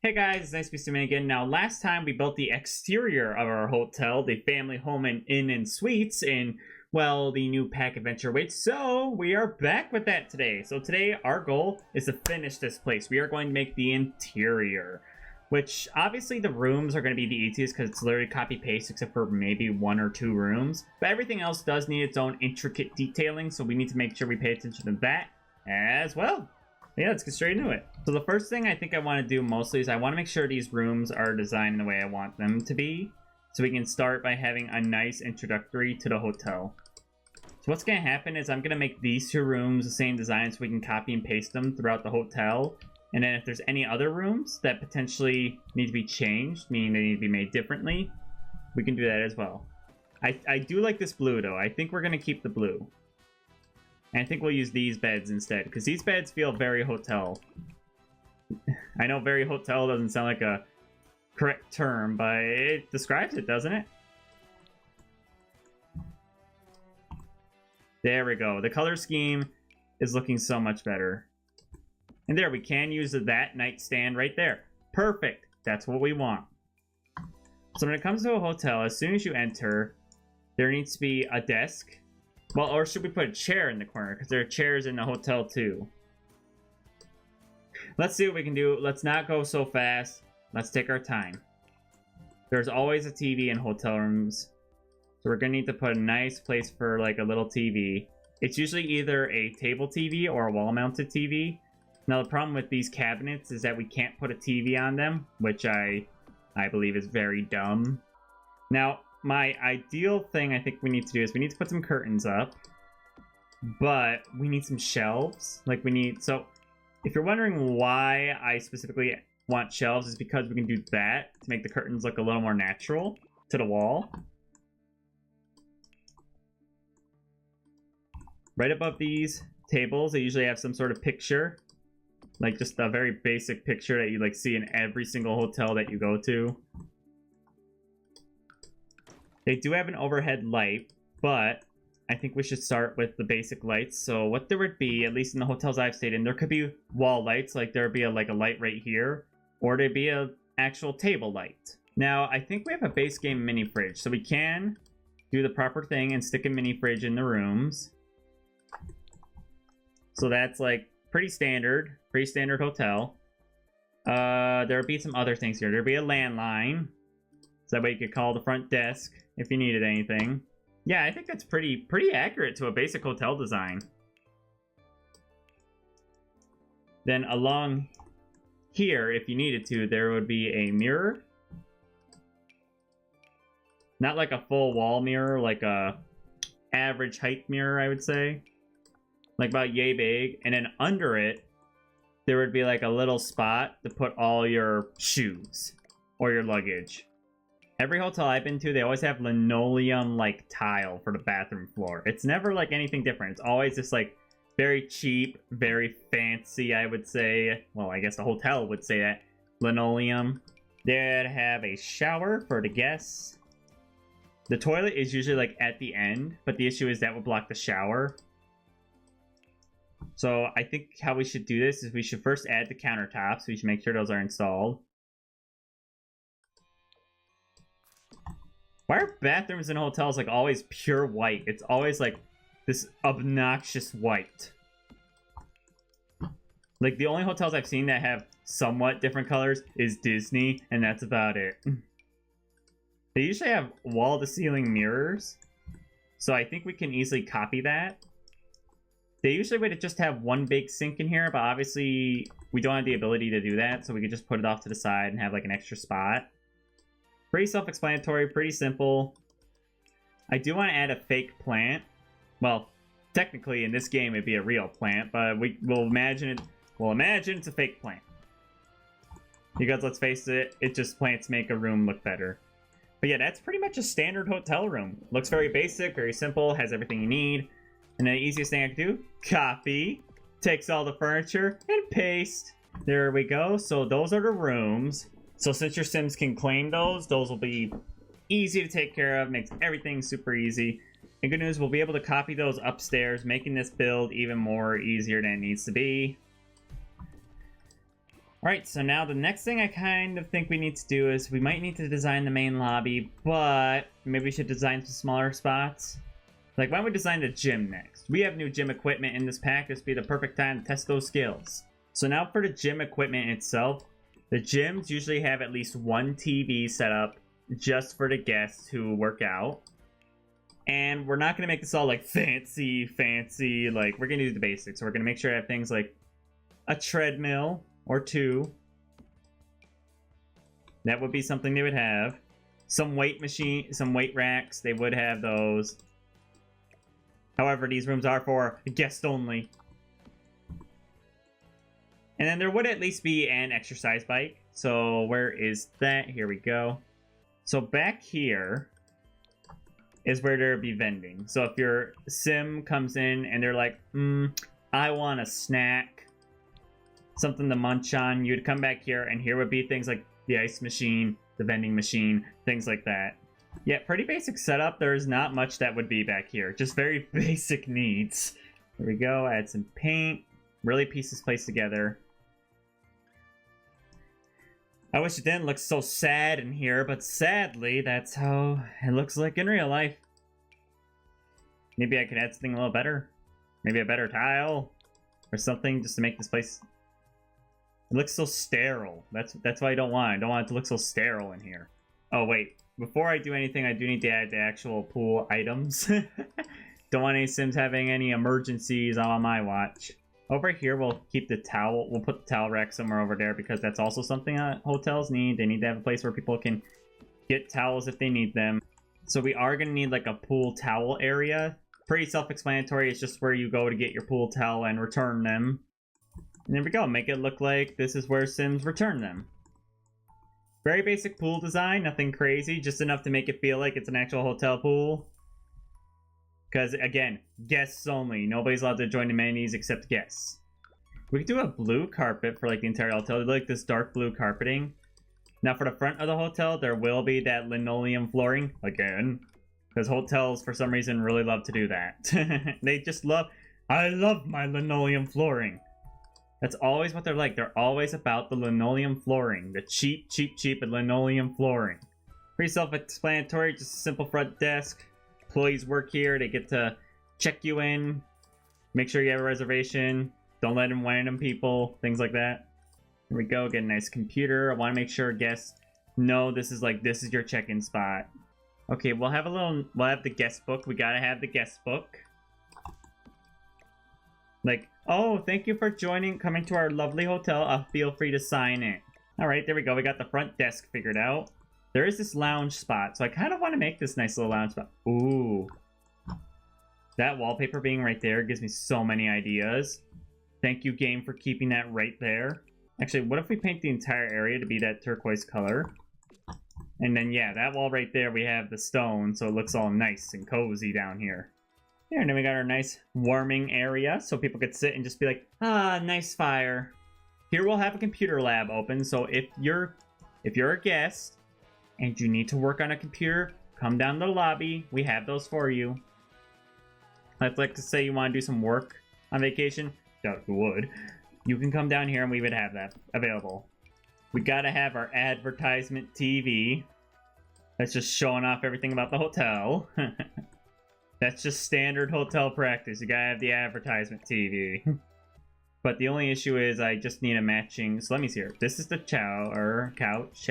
Hey guys, it's nice to be swimming again. Now, last time we built the exterior of our hotel, the family home and inn and suites, and well, the new pack adventure waits. So we are back with that today. So today our goal is to finish this place. We are going to make the interior, which obviously the rooms are going to be the easiest because it's literally copy paste except for maybe 1 or 2 rooms. But everything else does need its own intricate detailing, so we need to make sure we pay attention to that as well. Yeah, let's get straight into it. So the first thing I think I want to do mostly is I want to make sure these rooms are designed in the way I want them to be. So we can start by having a nice introductory to the hotel. So what's going to happen is I'm going to make these 2 rooms the same design so we can copy and paste them throughout the hotel. And then if there's any other rooms that potentially need to be changed, meaning they need to be made differently, we can do that as well. I do like this blue though. I think we're going to keep the blue. And I think we'll use these beds instead, because these beds feel very hotel. I know very hotel doesn't sound like a correct term, but it describes it, doesn't it? There we go. The color scheme is looking so much better. And there, we can use that nightstand right there. Perfect. That's what we want. So when it comes to a hotel, as soon as you enter, there needs to be a desk. Well, or should we put a chair in the corner? Because there are chairs in the hotel too. Let's see what we can do. Let's not go so fast. Let's take our time. There's always a TV in hotel rooms. So we're going to need to put a nice place for like a little TV. It's usually either a table TV or a wall-mounted TV. Now the problem with these cabinets is that we can't put a TV on them, which I believe is very dumb. Now, my ideal thing I think we need to do is we need to put some curtains up, but we need some shelves. Like we need, so if you're wondering why I specifically want shelves, is because we can do that to make the curtains look a little more natural to the wall. Right above these tables, they usually have some sort of picture, like just a very basic picture that you like see in every single hotel that you go to. They do have an overhead light, but I think we should start with the basic lights. So what there would be, at least in the hotels I've stayed in, there could be wall lights, like there would be a light right here, or there'd be a actual table light. Now, I think we have a base game mini fridge, so we can do the proper thing and stick a mini fridge in the rooms. So that's like pretty standard hotel. There'll be some other things here. There'll be a landline, so that way you could call the front desk if you needed anything. Yeah, I think that's pretty accurate to a basic hotel design. Then along here, if you needed to, there would be a mirror. Not like a full wall mirror, like a average height mirror, I would say. Like about yay big. And then under it, there would be like a little spot to put all your shoes or your luggage. Every hotel I've been to, they always have linoleum-like tile for the bathroom floor. It's never like anything different. It's always just like very cheap, very fancy, I would say. Well, I guess the hotel would say that. Linoleum. They'd have a shower for the guests. The toilet is usually like at the end, but the issue is that would block the shower. So I think how we should do this is we should first add the countertops. We should make sure those are installed. Why are bathrooms in hotels like always pure white? It's always like this obnoxious white. Like the only hotels I've seen that have somewhat different colors is Disney, and that's about it. They usually have wall-to-ceiling mirrors, so I think we can easily copy that. They usually would just have one big sink in here, but obviously we don't have the ability to do that, so we could just put it off to the side and have like an extra spot. Pretty self-explanatory, pretty simple. I do want to add a fake plant. Well, technically in this game it'd be a real plant, but we'll imagine it. We'll imagine it's a fake plant. Because let's face it, plants make a room look better. But yeah, that's pretty much a standard hotel room. Looks very basic, very simple, has everything you need. And the easiest thing I can do, copy, takes all the furniture, and paste. There we go. So those are the rooms. So since your Sims can claim those will be easy to take care of, makes everything super easy. And good news, we'll be able to copy those upstairs, making this build even more easier than it needs to be. Alright, so now the next thing I kind of think we need to do is we might need to design the main lobby, but maybe we should design some smaller spots. Like, why don't we design the gym next? We have new gym equipment in this pack. This would be the perfect time to test those skills. So now for the gym equipment itself, the gyms usually have at least one TV set up just for the guests who work out. And we're not going to make this all like fancy, like we're going to do the basics. So we're going to make sure I have things like a treadmill or two. That would be something they would have. Some weight machine, some weight racks, they would have those. However, these rooms are for guests only. And then there would at least be an exercise bike. So where is that? Here we go. So back here is where there'd be vending. So if your sim comes in and they're like, I want a snack, something to munch on, you'd come back here and here would be things like the ice machine, the vending machine, things like that. Yeah, pretty basic setup. There's not much that would be back here. Just very basic needs. There we go. Add some paint. Really piece this place together. I wish it didn't look so sad in here, but sadly, that's how it looks like in real life. Maybe I could add something a little better. Maybe a better tile or something just to make this place... It looks so sterile. That's why I don't want it. I don't want it to look so sterile in here. Oh, wait. Before I do anything, I do need to add the actual pool items. Don't want any sims having any emergencies on my watch. Over here, we'll keep the towel. We'll put the towel rack somewhere over there because that's also something that hotels need. They need to have a place where people can get towels if they need them. So we are going to need like a pool towel area. Pretty self-explanatory. It's just where you go to get your pool towel and return them. And there we go. Make it look like this is where sims return them. Very basic pool design. Nothing crazy. Just enough to make it feel like it's an actual hotel pool. Because, again, guests only. Nobody's allowed to join amenities except guests. We could do a blue carpet for, like, the entire hotel. Like this dark blue carpeting. Now, for the front of the hotel, there will be that linoleum flooring. Again. Because hotels, for some reason, really love to do that. They just love... I love my linoleum flooring. That's always what they're like. They're always about the linoleum flooring. The cheap linoleum flooring. Pretty self-explanatory. Just a simple front desk. Employees work here. They get to check you in. Make sure you have a reservation. Don't let them random people. Things like that. Here we go. Get a nice computer. I want to make sure guests know this is your check-in spot. Okay, we'll have the guest book. We gotta have the guest book. Like, oh, thank you for coming to our lovely hotel. Feel free to sign in. Alright, there we go. We got the front desk figured out. There is this lounge spot, so I kind of want to make this nice little lounge spot. Ooh. That wallpaper being right there gives me so many ideas. Thank you, game, for keeping that right there. Actually, what if we paint the entire area to be that turquoise color? And then, yeah, that wall right there, we have the stone, so it looks all nice and cozy down here. There, and then we got our nice warming area, so people could sit and just be like, ah, nice fire. Here we'll have a computer lab open, so if you're a guest and you need to work on a computer, come down to the lobby. We have those for you. I'd like to say you want to do some work on vacation. Doubt you would. You can come down here and we would have that available. We gotta have our advertisement TV. That's just showing off everything about the hotel. That's just standard hotel practice. You gotta have the advertisement TV. But the only issue is I just need a matching... So let me see here. This is the shower couch.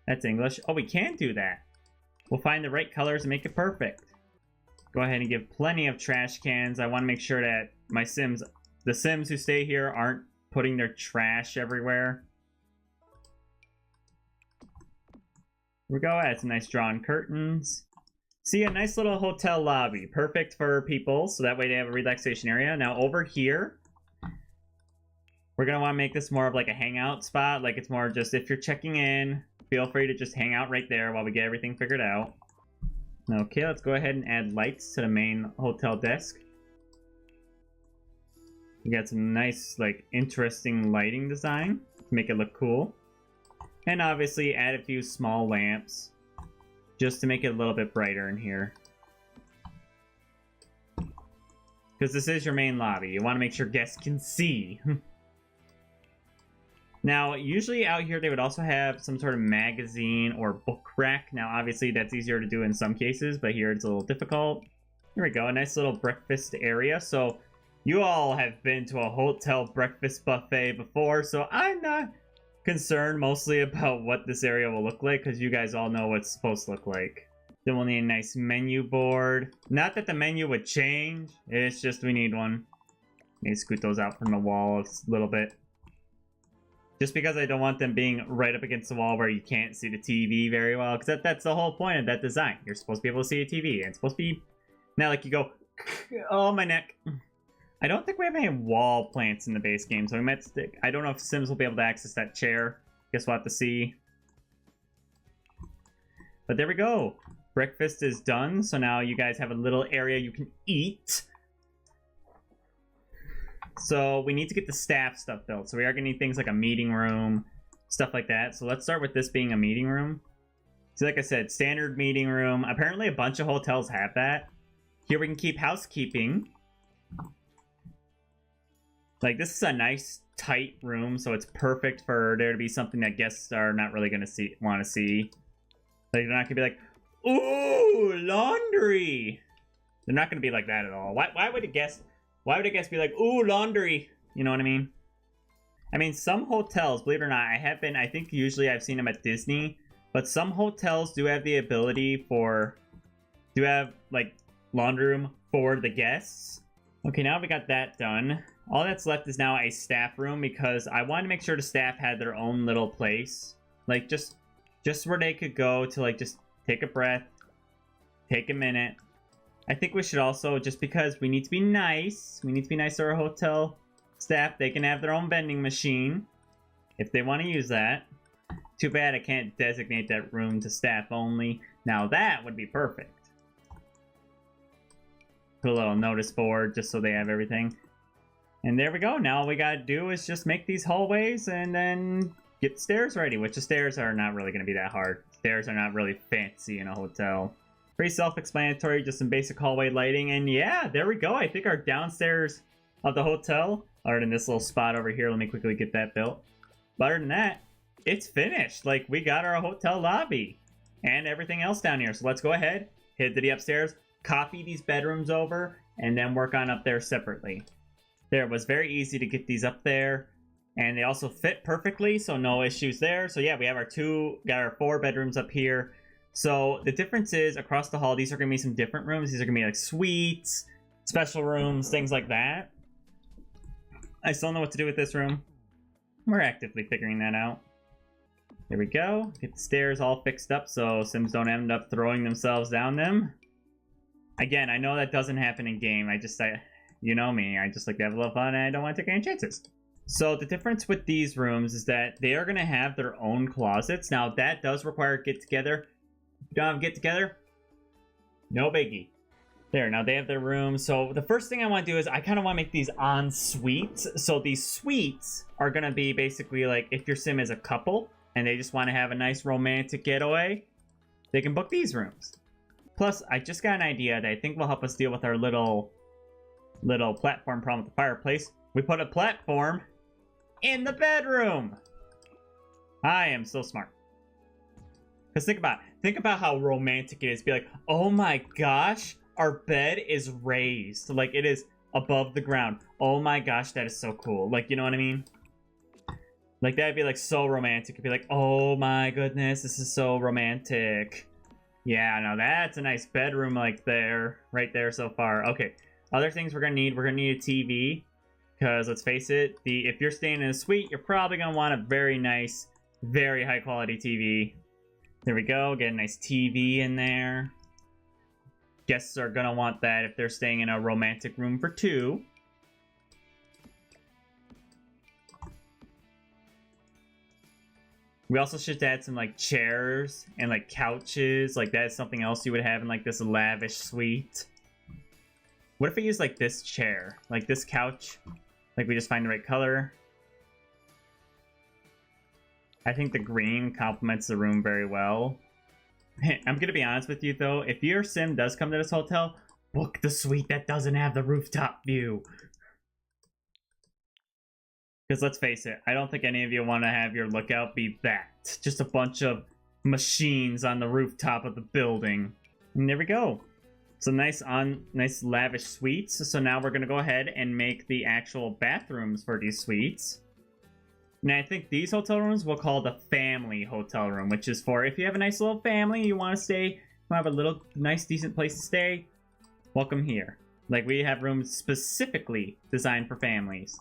That's English. Oh, we can do that. We'll find the right colors and make it perfect. Go ahead and give plenty of trash cans. I want to make sure that the Sims who stay here aren't putting their trash everywhere. Here we go. Add some nice drawn curtains. See, a nice little hotel lobby. Perfect for people, so that way they have a relaxation area. Now, over here, we're going to want to make this more of like a hangout spot. Like, it's more just if you're checking in, feel free to just hang out right there while we get everything figured out. Okay, let's go ahead and add lights to the main hotel desk. We got some nice, like, interesting lighting design to make it look cool. And obviously, add a few small lamps just to make it a little bit brighter in here. Because this is your main lobby. You want to make sure guests can see. Now, usually out here they would also have some sort of magazine or book rack. Now, obviously that's easier to do in some cases, but here it's a little difficult. Here we go, a nice little breakfast area. So you all have been to a hotel breakfast buffet before, so I'm not concerned mostly about what this area will look like because you guys all know what it's supposed to look like. Then we'll need a nice menu board. Not that the menu would change, it's just we need one. Need to scoot those out from the wall a little bit. Just because I don't want them being right up against the wall where you can't see the TV very well. Because that's the whole point of that design. You're supposed to be able to see a TV. And it's supposed to be... Not like you go... Oh, my neck. I don't think we have any wall plants in the base game. So we might stick... I don't know if Sims will be able to access that chair. Guess we'll have to see. But there we go. Breakfast is done. So now you guys have a little area you can eat. So we need to get the staff stuff built. So we are going to need things like a meeting room, stuff like that. So let's start with this being a meeting room. So like I said, standard meeting room. Apparently a bunch of hotels have that. Here we can keep housekeeping. Like this is a nice tight room, so it's perfect for there to be something that guests are not really going to want to see. Like they're not going to be like, ooh, laundry. They're not going to be like that at all. Why would a guest... Why would a guest be like, ooh, laundry? You know what I mean? I mean, some hotels, believe it or not, I think usually I've seen them at Disney, but some hotels do have the ability do have, like, laundry room for the guests. Okay, now we got that done. All that's left is now a staff room because I wanted to make sure the staff had their own little place. Like, just where they could go to, like, just take a breath, take a minute. I think we should also, just because we need to be nice to our hotel staff, they can have their own vending machine if they want to use that. Too bad I can't designate that room to staff only. Now that would be perfect. Put a little notice board just so they have everything. And there we go. Now all we gotta do is just make these hallways and then get the stairs ready, which the stairs are not really going to be that hard. Stairs are not really fancy in a hotel. Pretty self-explanatory, just some basic hallway lighting, and yeah, there we go. I think our downstairs of the hotel, other than this little spot over here, let me quickly get that built. But other than that, it's finished. Like, we got our hotel lobby and everything else down here. So let's go ahead, head to the upstairs, copy these bedrooms over, and then work on up there separately. There, it was very easy to get these up there, and they also fit perfectly, so no issues there. So yeah, we have got our 4 bedrooms up here. So the difference is across the hall, these are going to be some different rooms. These are going to be like suites, special rooms, things like that. I still don't know what to do with this room. We're actively figuring that out. There we go. Get the stairs all fixed up so Sims don't end up throwing themselves down them. Again, I know that doesn't happen in game. You know me. I just like to have a little fun and I don't want to take any chances. So the difference with these rooms is that they are going to have their own closets. Now that does require a get-together. If you don't have a get-together, no biggie. There, now they have their room. So the first thing I want to do is I kind of want to make these en suites. So these suites are going to be basically like if your sim is a couple and they just want to have a nice romantic getaway, they can book these rooms. Plus, I just got an idea that I think will help us deal with our little platform problem with the fireplace. We put a platform in the bedroom. I am so smart. Because think about how romantic it is. Be like, oh my gosh, our bed is raised. Like, it is above the ground. Oh my gosh, that is so cool. Like, you know what I mean? Like, that'd be, like, so romantic. It'd be like, oh my goodness, this is so romantic. Yeah, now that's a nice bedroom, like, right there so far. Okay, other things we're gonna need a TV. Because, let's face it, if you're staying in a suite, you're probably gonna want a very nice, very high-quality TV. There we go, get a nice TV in there. Guests are gonna want that if they're staying in a romantic room for 2. We also should add some like chairs and like couches. Like that is something else you would have in like this lavish suite. What if we use like this chair? Like this couch? Like we just find the right color? I think the green complements the room very well. I'm gonna be honest with you though, if your sim does come to this hotel, book the suite that doesn't have the rooftop view. Because let's face it, I don't think any of you want to have your lookout be that. Just a bunch of machines on the rooftop of the building. And there we go. So nice lavish suites. So now we're going to go ahead and make the actual bathrooms for these suites. Now I think these hotel rooms we'll call the family hotel room, which is for if you have a nice little family, you want to stay, you have a little nice decent place to stay, welcome here. Like we have rooms specifically designed for families.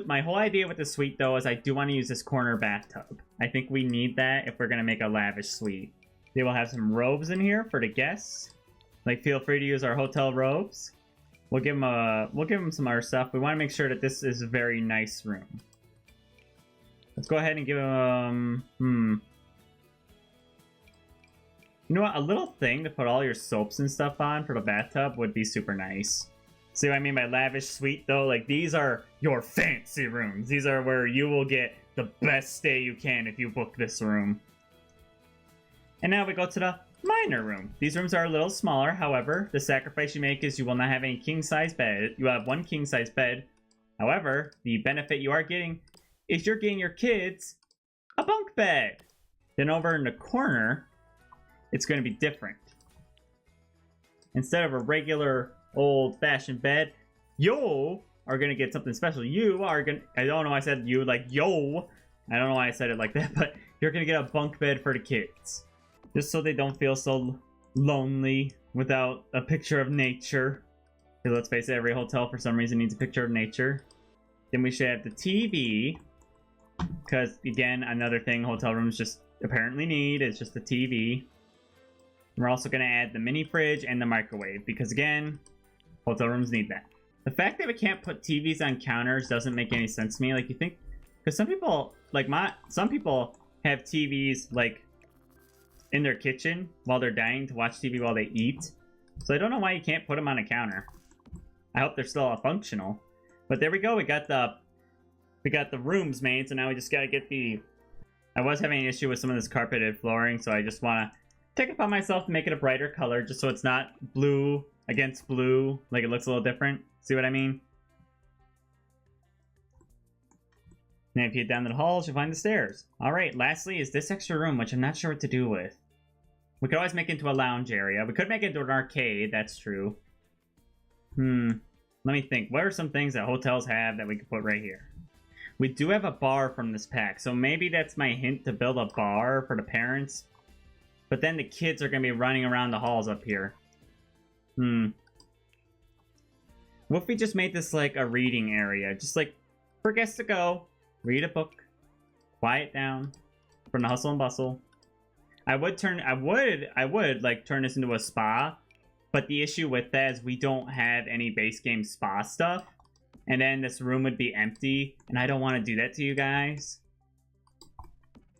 My whole idea with the suite though is I do want to use this corner bathtub. I think we need that if we're going to make a lavish suite. They will have some robes in here for the guests. Like feel free to use our hotel robes. We'll give them some other stuff. We want to make sure that this is a very nice room. Let's go ahead and give them You know what? A little thing to put all your soaps and stuff on for the bathtub would be super nice. See what I mean by lavish suite though? Like these are your fancy rooms. These are where you will get the best stay you can if you book this room. And now we go to the minor room. These rooms are a little smaller. However, the sacrifice you make is you will not have any king-size bed. You have one king-size bed. However, the benefit you are getting is you're getting your kids a bunk bed. Then over in the corner, it's going to be different. Instead of a regular old-fashioned bed, you are going to get something special. You are going to... I don't know why I said you, like, yo. I don't know why I said it like that, but you're going to get a bunk bed for the kids. Just so they don't feel so lonely without a picture of nature. Because let's face it, every hotel for some reason needs a picture of nature. Then we should have the TV. Because, again, another thing hotel rooms just apparently need is just the TV. We're also going to add the mini fridge and the microwave. Because, again, hotel rooms need that. The fact that we can't put TVs on counters doesn't make any sense to me. Like, you think... Because some people, like some people have TVs, like, in their kitchen while they're dining to watch TV while they eat. So I don't know why you can't put them on a counter. I hope they're still functional. But there we go. We got the rooms made. So now we just got to get the... I was having an issue with some of this carpeted flooring. So I just want to take it upon myself to make it a brighter color. Just so it's not blue against blue. Like it looks a little different. See what I mean? Now if you get down to the halls, you'll find the stairs. Alright, lastly is this extra room, which I'm not sure what to do with. We could always make it into a lounge area. We could make it into an arcade, that's true. Let me think. What are some things that hotels have that we could put right here? We do have a bar from this pack, so maybe that's my hint to build a bar for the parents. But then the kids are going to be running around the halls up here. What if we just made this like a reading area? Just like for guests to go, read a book, quiet down from the hustle and bustle. I would like turn this into a spa, but the issue with that is we don't have any base game spa stuff, and then this room would be empty, and I don't want to do that to you guys.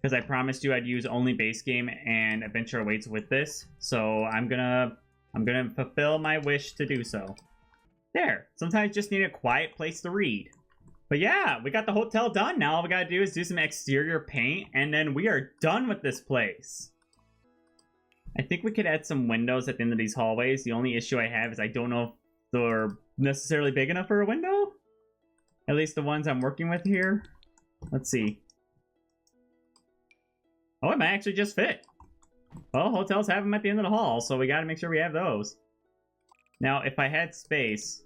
Because I promised you I'd use only base game and adventure awaits with this, so I'm gonna fulfill my wish to do so. There. Sometimes you just need a quiet place to read. But yeah, we got the hotel done. Now all we gotta do is do some exterior paint, and then we are done with this place. I think we could add some windows at the end of these hallways. The only issue I have is I don't know if they're necessarily big enough for a window. At least the ones I'm working with here. Let's see. Oh, it might actually just fit. Well, hotels have them at the end of the hall, so we gotta make sure we have those. Now, if I had space,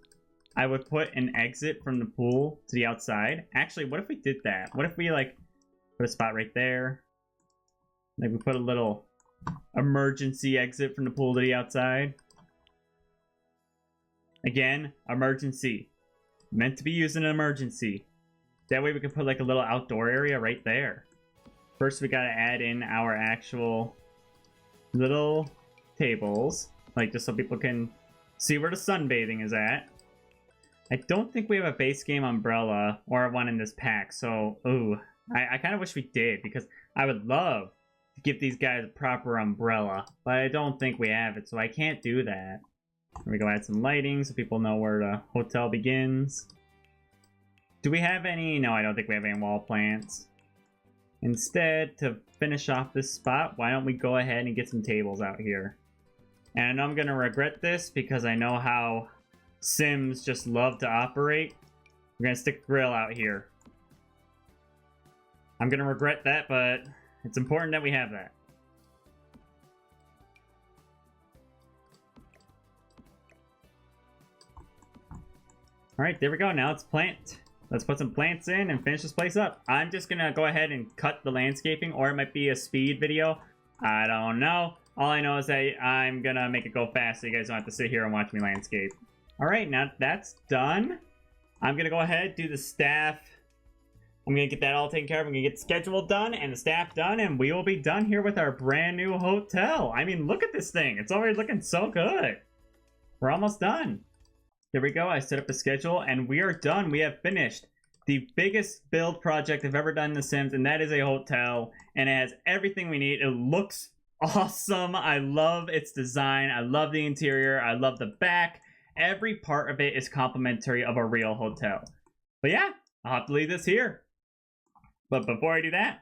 I would put an exit from the pool to the outside. Actually, what if we did that? What if we, like, put a spot right there? Like, we put a little emergency exit from the pool to the outside. Again, emergency. Meant to be used in an emergency. That way we can put, like, a little outdoor area right there. First, we gotta add in our actual little tables. Like, just so people can see where the sunbathing is at. I don't think we have a base game umbrella or one in this pack, so, ooh. I kind of wish we did, because I would love to give these guys a proper umbrella, but I don't think we have it, so I can't do that. Here we go, add some lighting so people know where the hotel begins. Do we have any? No, I don't think we have any wall plants. Instead, to finish off this spot, why don't we go ahead and get some tables out here? And I know I'm going to regret this, because I know how Sims just love to operate. We're gonna stick the grill out here. I'm gonna regret that, but it's important that we have that. Alright, there we go. Now it's plant. Let's put some plants in and finish this place up. I'm just gonna go ahead and cut the landscaping, or it might be a speed video. I don't know. All I know is that I'm gonna make it go fast so you guys don't have to sit here and watch me landscape. Alright, now that's done. I'm gonna go ahead, do the staff. I'm gonna get that all taken care of. I'm gonna get the schedule done and the staff done, and we will be done here with our brand new hotel. I mean, look at this thing. It's already looking so good. We're almost done. There we go. I set up the schedule, and we are done. We have finished the biggest build project I've ever done in The Sims, and that is a hotel, and it has everything we need. It looks awesome. I love its design. I love the interior. I love the back. Every part of it is complimentary of a real hotel. But yeah, I'll have to leave this here. But before I do that,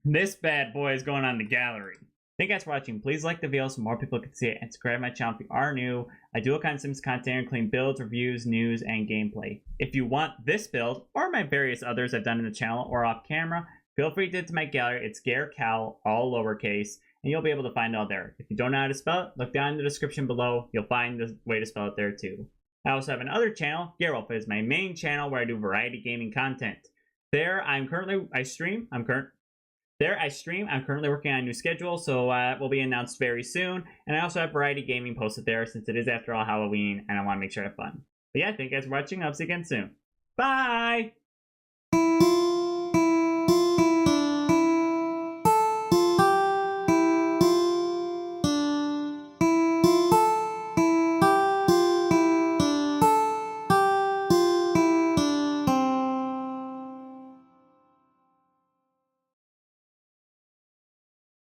this bad boy is going on the gallery. Thank you guys for watching. Please like the video so more people can see it, and subscribe to my channel if you are new. I do all kinds of Sims content, including builds, reviews, news, and gameplay. If you want this build, or my various others I've done in the channel or off camera, feel free to head to my gallery. It's garrcall, all lowercase, and you'll be able to find it all there. If you don't know how to spell it, look down in the description below. You'll find the way to spell it there too. I also have another channel, Geralt, is my main channel where I do variety gaming content. There, I stream. I'm currently working on a new schedule, so it will be announced very soon. And I also have variety gaming posted there since it is, after all, Halloween, and I want to make sure I have fun. But yeah, thank you guys for watching. I'll see you again soon. Bye!